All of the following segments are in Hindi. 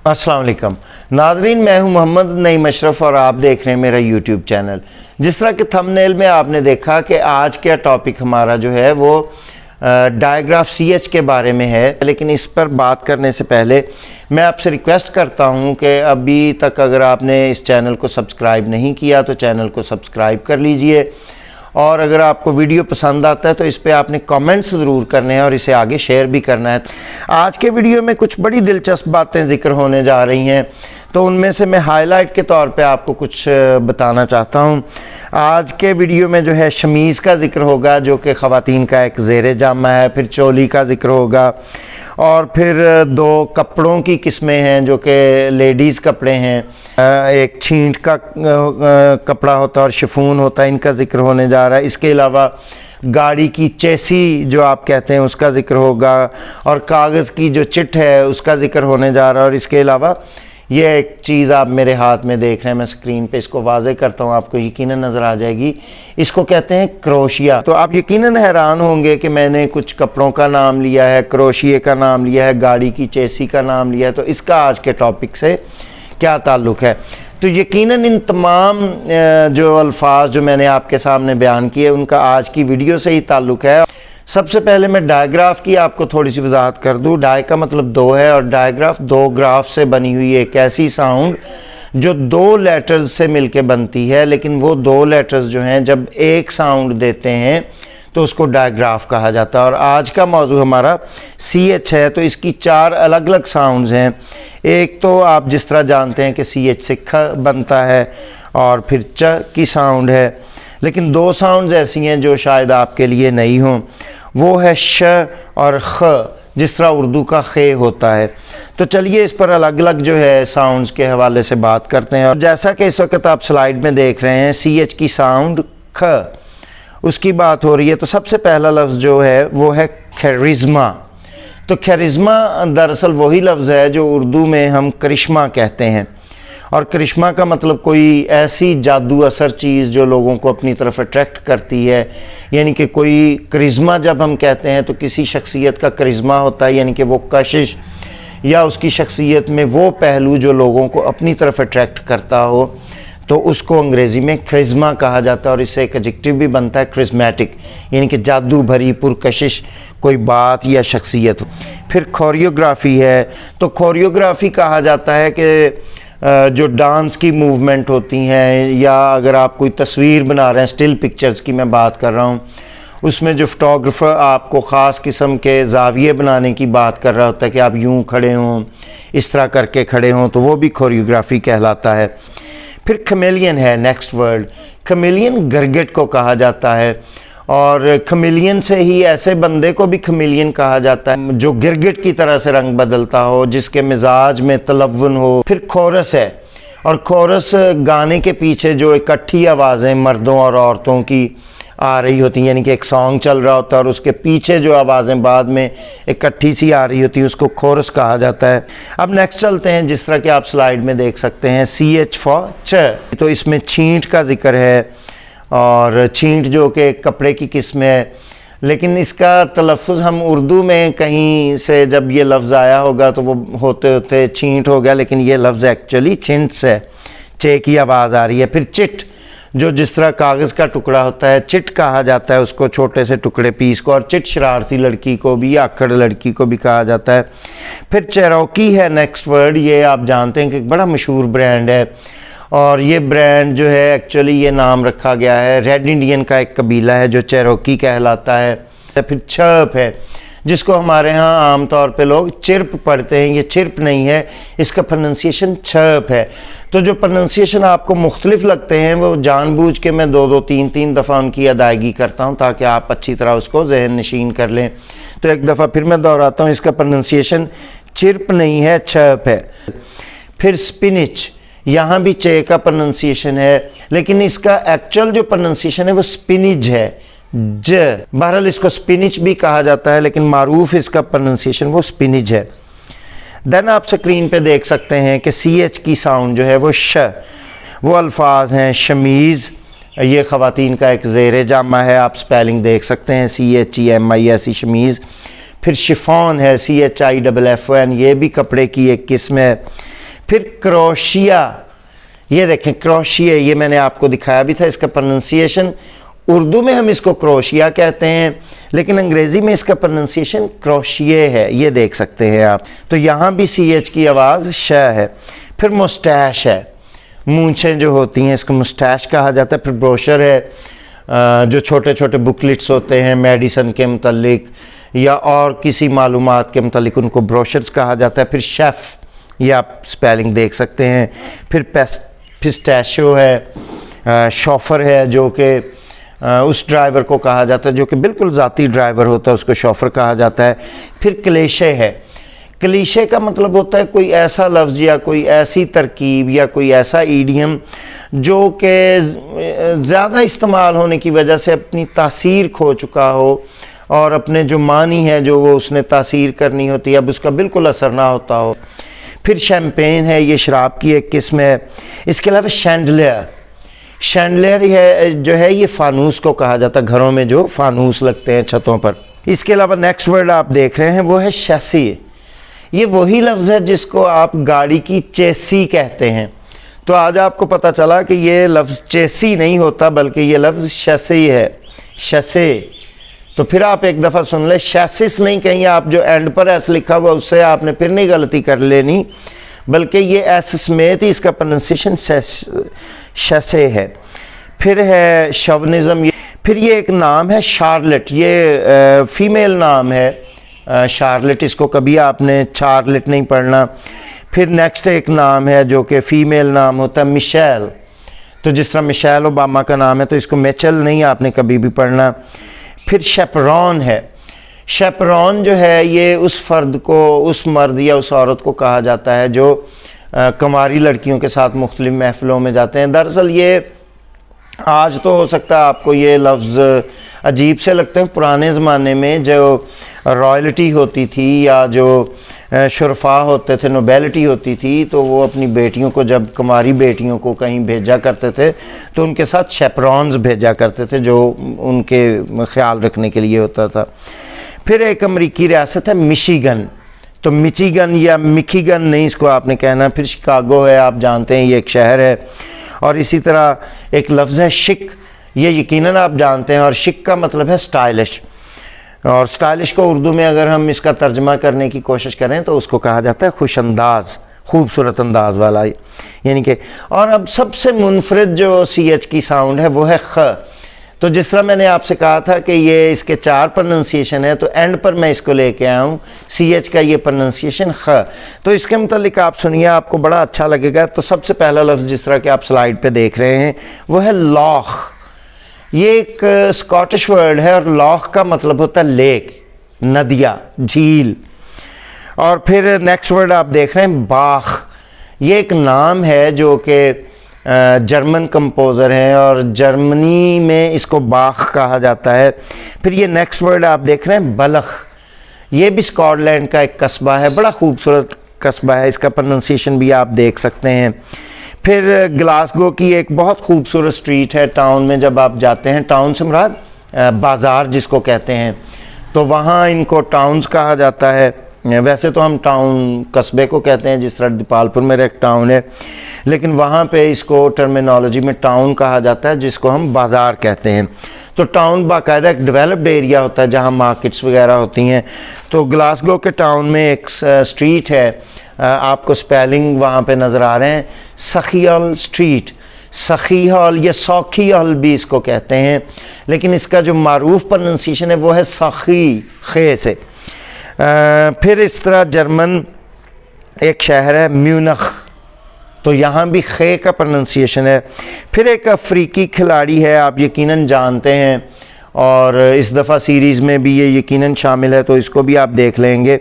अस्सलाम वालेकुम नाजरीन, मैं हूं मोहम्मद नईम अशरफ और आप देख रहे हैं मेरा यूट्यूब चैनल। जिस तरह के थंबनेल में आपने देखा कि आज का टॉपिक हमारा जो है वो डायग्राफ CH के बारे में है, लेकिन इस पर बात करने से पहले मैं आपसे रिक्वेस्ट करता हूं कि अभी तक अगर आपने इस चैनल को सब्सक्राइब नहीं किया तो चैनल को सब्सक्राइब कर लीजिए, और अगर आपको वीडियो पसंद आता है तो इस पे आपने कमेंट्स ज़रूर करने हैं और इसे आगे शेयर भी करना है। आज के वीडियो में कुछ बड़ी दिलचस्प बातें ज़िक्र होने जा रही हैं, तो उनमें से मैं हाईलाइट के तौर पे आपको कुछ बताना चाहता हूं। आज के वीडियो में जो है शमीज़ का ज़िक्र होगा, जो कि ख़वातीन का एक ज़ेरे जामा है, फिर चोली का ज़िक्र होगा, और फिर दो कपड़ों की किस्में हैं जो कि लेडीज़ कपड़े हैं। एक छींट का कपड़ा होता है और शिफॉन होता है, इनका ज़िक्र होने जा रहा है। इसके अलावा गाड़ी की चेसी जो आप कहते हैं उसका ज़िक्र होगा, और कागज़ की जो चिट है उसका ज़िक्र होने जा रहा है। और इसके अलावा ये एक चीज़ आप मेरे हाथ में देख रहे हैं, मैं स्क्रीन पे इसको वाज़े करता हूँ, आपको यकीनन नज़र आ जाएगी। इसको कहते हैं क्रोशिया। तो आप यकीनन हैरान होंगे कि मैंने कुछ कपड़ों का नाम लिया है, क्रोशिये का नाम लिया है, गाड़ी की चेसी का नाम लिया है, तो इसका आज के टॉपिक से क्या ताल्लुक़ है। तो यकीनन इन तमाम जो अल्फाज जो मैंने आपके सामने बयान किए उनका आज की वीडियो से ही ताल्लुक़ है। सबसे पहले मैं डायग्राफ की आपको थोड़ी सी वजाहत कर दूं। डाय का मतलब दो है और डायग्राफ दो ग्राफ से बनी हुई एक ऐसी साउंड जो दो लेटर्स से मिलके बनती है, लेकिन वो दो लेटर्स जो हैं जब एक साउंड देते हैं तो उसको डायग्राफ कहा जाता है। और आज का मौजू हमारा CH है, तो इसकी चार अलग अलग साउंड्स हैं। एक तो आप जिस तरह जानते हैं कि CH से ख बनता है, और फिर च की साउंड है, लेकिन दो साउंड्स ऐसी हैं जो शायद आपके लिए नई हों, वो है श और ख, जिस तरह उर्दू का खे होता है। तो चलिए इस पर अलग अलग जो है साउंड्स के हवाले से बात करते हैं। और जैसा कि इस वक्त आप स्लाइड में देख रहे हैं CH की साउंड ख, उसकी बात हो रही है। तो सबसे पहला लफ्ज़ जो है वो है खरिश्मा। तो खरिश्मा दरअसल वही लफ्ज़ है जो उर्दू में हम करिश्मा कहते हैं, और करिश्मा का मतलब कोई ऐसी जादू असर चीज़ जो लोगों को अपनी तरफ अट्रैक्ट करती है। यानी कि कोई करिश्मा जब हम कहते हैं तो किसी शख्सियत का करिश्मा होता है, यानी कि वो कशिश या उसकी शख्सियत में वो पहलू जो लोगों को अपनी तरफ अट्रैक्ट करता हो, तो उसको अंग्रेज़ी में करिश्मा कहा जाता है। और इससे एक एडजेक्टिव भी बनता है क्रिस्मेटिक, यानी कि जादू भरी पुरकशिश कोई बात या शख्सियत। फिर कोरियोग्राफी है, तो कोरियोग्राफी कहा जाता है कि जो डांस की मूवमेंट होती हैं, या अगर आप कोई तस्वीर बना रहे हैं, स्टिल पिक्चर्स की मैं बात कर रहा हूँ, उसमें जो फोटोग्राफर आपको ख़ास किस्म के जाविये बनाने की बात कर रहा होता है कि आप यूँ खड़े हों, इस तरह करके खड़े हों, तो वो भी कोरियोग्राफी कहलाता है। फिर खमेलियन है नेक्स्ट वर्ड। खमेलियन गिरगिट को कहा जाता है, और खमेलियन से ही ऐसे बंदे को भी खमेलियन कहा जाता है जो गिरगिट की तरह से रंग बदलता हो, जिसके मिजाज में तलव्वुन हो। फिर कोरस है, और कोरस गाने के पीछे जो इकट्ठी आवाज़ें मर्दों और औरतों की आ रही होती हैं, यानी कि एक सॉन्ग चल रहा होता है और उसके पीछे जो आवाज़ें बाद में इकट्ठी सी आ रही होती है, उसको कोरस कहा जाता है। अब नेक्स्ट चलते हैं, जिस तरह कि आप स्लाइड में देख सकते हैं CH फॉर च। तो इसमें छींट का जिक्र है, और छींट जो कि कपड़े की किस्म है, लेकिन इसका तलफ़ुज़ हम उर्दू में कहीं से जब ये लफ्ज़ आया होगा तो वो होते होते छींट हो गया, लेकिन ये लफ्ज़ एक्चुअली छिंट्स है, चे की आवाज़ आ रही है। फिर चिट, जो जिस तरह कागज़ का टुकड़ा होता है, चिट कहा जाता है उसको, छोटे से टुकड़े पीस को। और चिट शरारती लड़की को भी, आखड़ लड़की को भी कहा जाता है। फिर चेरोकी है नेक्स्ट वर्ड। ये आप जानते हैं कि एक बड़ा मशहूर ब्रांड है, और ये ब्रांड जो है एक्चुअली ये नाम रखा गया है रेड इंडियन का एक कबीला है जो चेरोकी कहलाता है। फिर छर्प है, जिसको हमारे यहाँ आम तौर पे लोग चिर्प पढ़ते हैं, ये चिर्प नहीं है, इसका प्रोनंसिएशन छर्प है। तो जो प्रोनंसिएशन आपको मुख्तलिफ लगते हैं वो जानबूझ के मैं दो तीन दफ़ा उनकी अदायगी करता हूँ ताकि आप अच्छी तरह उसको जहन नशीन कर लें। तो एक दफ़ा फिर मैं दोहराता हूँ, इसका प्रोनंसिएशन चिर्प नहीं है, छर्प है। फिर स्पिनिच, यहाँ भी चे का प्रोनंसिएशन है, लेकिन इसका एक्चुअल जो प्रोनंसिएशन है वो स्पिनिच है, ज। बहरहाल इसको स्पिनिच भी कहा जाता है, लेकिन मारूफ इसका प्रोनंसिएशन वो स्पिनिच है। देन आप स्क्रीन पे देख सकते हैं कि CH की साउंड जो है वो श। वो अल्फाज हैं शमीज़, ये ख़वातीन का एक ज़ेरे जामा है, आप स्पेलिंग देख सकते हैं CHEMIS शमीज़। फिर शिफॉन है CHIFFON, ये भी कपड़े की एक किस्म है। फिर क्रोशिया, ये देखें क्रोशिया, ये मैंने आपको दिखाया भी था। इसका प्रोनंसिएशन उर्दू में हम इसको क्रोशिया कहते हैं, लेकिन अंग्रेज़ी में इसका प्रोनंसिएशन क्रोशिये है, ये देख सकते हैं आप। तो यहाँ भी CH की आवाज़ श है। फिर मुस्टैश है, मूंछें जो होती हैं इसको मुस्टैश कहा जाता है। फिर ब्रोशर है, जो छोटे छोटे बुकलेट्स होते हैं मेडिसन के मतलब या और किसी मालूमात के मतलब, उनको ब्रोशर्स कहा जाता है। फिर शेफ़, ये आप स्पेलिंग देख सकते हैं। फिर पिस्टैशियो है, शॉफर है जो कि उस ड्राइवर को कहा जाता है जो कि बिल्कुल ज़ाती ड्राइवर होता है, उसको शॉफर कहा जाता है। फिर क्लेशे है, क्लीशे का मतलब होता है कोई ऐसा लफ्ज़ या कोई ऐसी तरकीब या कोई ऐसा ईडियम जो कि ज़्यादा इस्तेमाल होने की वजह से अपनी तासीर खो चुका हो और अपने जो मानी है जो वो उसने तासीर करनी होती है अब उसका बिल्कुल असर ना होता हो। फिर शैम्पेन है, ये शराब की एक किस्म है। इसके अलावा शैंडलियर, शैंडलियर है जो है ये फानूस को कहा जाता है, घरों में जो फानूस लगते हैं छतों पर। इसके अलावा नेक्स्ट वर्ड आप देख रहे हैं वो है शैसी। ये वही लफ्ज़ है जिसको आप गाड़ी की चेसी कहते हैं। तो आज आपको पता चला कि ये लफ्ज़ चेसी नहीं होता बल्कि ये लफ्ज़ शैसी है, शैसे। तो फिर आप एक दफ़ा सुन ले, शैसिस नहीं कहीं आप जो एंड पर एस लिखा हुआ उससे आपने फिर नहीं गलती कर लेनी, बल्कि ये एस समेत ही इसका प्रोनंसिएशन शैसे है। फिर है शवनिज़म, फिर ये एक नाम है शार्लेट, ये फ़ीमेल नाम है शार्लेट, इसको कभी आपने चार्लेट नहीं पढ़ना। फिर नेक्स्ट एक नाम है जो कि फ़ीमेल नाम होता है मिशेल, तो जिस तरह मिशेल ओबामा का नाम है तो इसको मिचेल नहीं आपने कभी भी पढ़ना। फिर शेपरॉन है, शेपरॉन जो है ये उस फ़र्द को, उस मर्द या उस औरत को कहा जाता है जो कुंवारी लड़कियों के साथ मुख्तलिफ़ महफ़िलों में जाते हैं। दरअसल ये आज तो हो सकता है आपको ये लफ्ज़ अजीब से लगते हैं, पुराने ज़माने में जो रॉयल्टी होती थी या जो शुरफा होते थे, नोबेलिटी होती थी, तो वो अपनी बेटियों को, जब कुंवारी बेटियों को कहीं भेजा करते थे तो उनके साथ शेपरॉन्स भेजा करते थे जो उनके ख्याल रखने के लिए होता था। फिर एक अमरीकी रियासत है मिशिगन, तो मिचिगन या मिखिगन नहीं इसको आपने कहना। फिर शिकागो है, आप जानते हैं ये एक शहर है। और इसी तरह एक लफ्ज़ है शिक, ये यकीनन आप जानते हैं, और शिक का मतलब है स्टाइलिश, और स्टाइलिश को उर्दू में अगर हम इसका तर्जमा करने की कोशिश करें तो उसको कहा जाता है खुशअंदाज, खूबसूरत अंदाज वाला, यानी कि। और अब सबसे मुनफरिद जो CH की साउंड है वो है ख। तो जिस तरह मैंने आपसे कहा था कि ये इसके 4 प्रोनंसिएशन है, तो एंड पर मैं इसको लेके आया हूँ CH का ये प्रोनंसिएशन ख। तो इसके मतलब आप सुनिए, आपको बड़ा अच्छा लगेगा। तो सबसे पहला लफ्ज़ जिस तरह के आप स्लाइड पे देख रहे हैं वो है लॉख। ये एक स्कॉटिश वर्ड है और लॉख का मतलब होता है लेक, नदिया, झील। और फिर नेक्स्ट वर्ड आप देख रहे हैं बाख, ये एक नाम है जो कि जर्मन कंपोज़र हैं और जर्मनी में इसको बाख कहा जाता है। फिर ये नेक्स्ट वर्ड आप देख रहे हैं बलख, ये भी स्कॉटलैंड का एक कस्बा है, बड़ा खूबसूरत कस्बा है, इसका प्रोनंसिएशन भी आप देख सकते हैं। फिर ग्लासगो की एक बहुत खूबसूरत स्ट्रीट है टाउन में, जब आप जाते हैं, टाउन से मुराद बाज़ार जिसको कहते हैं, तो वहाँ इनको टाउन्स कहा जाता है। वैसे तो हम टाउन कस्बे को कहते हैं, जिस तरह दीपालपुर में एक टाउन है, लेकिन वहाँ पे इसको टर्मिनोलॉजी में टाउन कहा जाता है जिसको हम बाज़ार कहते हैं। तो टाउन बाकायदा एक डेवलप्ड एरिया होता है जहाँ मार्केट्स वगैरह होती हैं। तो ग्लासगो के टाउन में एक स्ट्रीट है, आपको स्पेलिंग वहाँ पे नज़र आ रहे हैं, सखीहॉल स्ट्रीट, सखीहॉल या सौखीहॉल भी इसको कहते हैं, लेकिन इसका जो मारूफ प्रोनंसिएशन है वो है सखी, खे से। फिर इस तरह जर्मन एक शहर है म्यूनख, तो यहाँ भी खे का प्रोनंसिएशन है। फिर एक अफ्रीकी खिलाड़ी है, आप यकीनन जानते हैं, और इस दफ़ा सीरीज़ में भी ये यकीनन शामिल है, तो इसको भी आप देख लेंगे,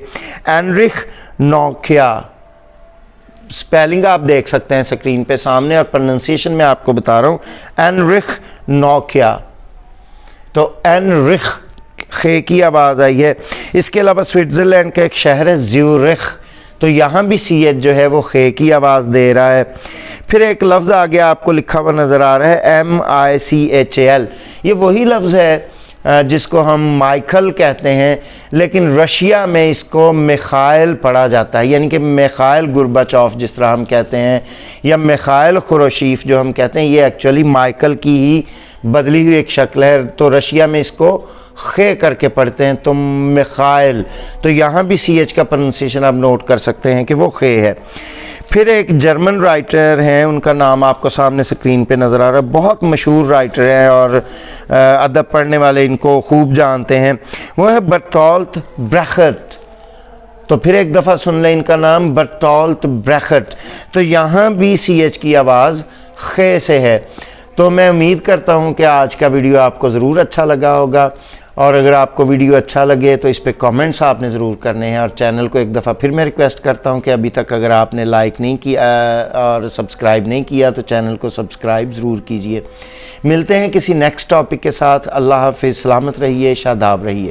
एनरिख नोकिया। स्पेलिंग आप देख सकते हैं स्क्रीन पे सामने, और प्रोनंसिएशन मैं आपको बता रहा हूँ, एनरिख नोकिया। तो एनरिख, खे की आवाज़ आई है। इसके अलावा स्विट्ज़रलैंड का एक शहर है ज्यूरिख, तो यहाँ भी CH जो है वो खे की आवाज़ दे रहा है। फिर एक लफ्ज़ आगे आपको लिखा हुआ नज़र आ रहा है MICHAL, ये वही लफ्ज़ है जिसको हम माइकल कहते हैं, लेकिन रशिया में इसको मिखाइल पढ़ा जाता है, यानी कि मिखाइल गोर्बाचोव जिस तरह हम कहते हैं, या मिखाइल खुरोशीफ जो हम कहते हैं, ये एक्चुअली माइकल की ही बदली हुई एक शक्ल है। तो रशिया में इसको खे करके पढ़ते हैं, तो मिखाइल। तो यहाँ भी CH का प्रोनाउंसिएशन आप नोट कर सकते हैं कि वो खे है। फिर एक जर्मन राइटर हैं, उनका नाम आपको सामने स्क्रीन पे नज़र आ रहा है, बहुत मशहूर राइटर हैं और अदब पढ़ने वाले इनको खूब जानते हैं, वो है बर्टोल्ट ब्रेख्ट। तो फिर एक दफ़ा सुन लें इनका नाम, बर्टोल्ट ब्रेख्ट। तो यहाँ भी CH की आवाज़ खे से है। तो मैं उम्मीद करता हूँ कि आज का वीडियो आपको ज़रूर अच्छा लगा होगा, और अगर आपको वीडियो अच्छा लगे तो इस पे कमेंट्स आपने ज़रूर करने हैं। और चैनल को एक दफ़ा फिर मैं रिक्वेस्ट करता हूं कि अभी तक अगर आपने लाइक नहीं किया और सब्सक्राइब नहीं किया तो चैनल को सब्सक्राइब ज़रूर कीजिए। मिलते हैं किसी नेक्स्ट टॉपिक के साथ। अल्लाह हाफ़िज़, सलामत रहिए, शादाब रहिए।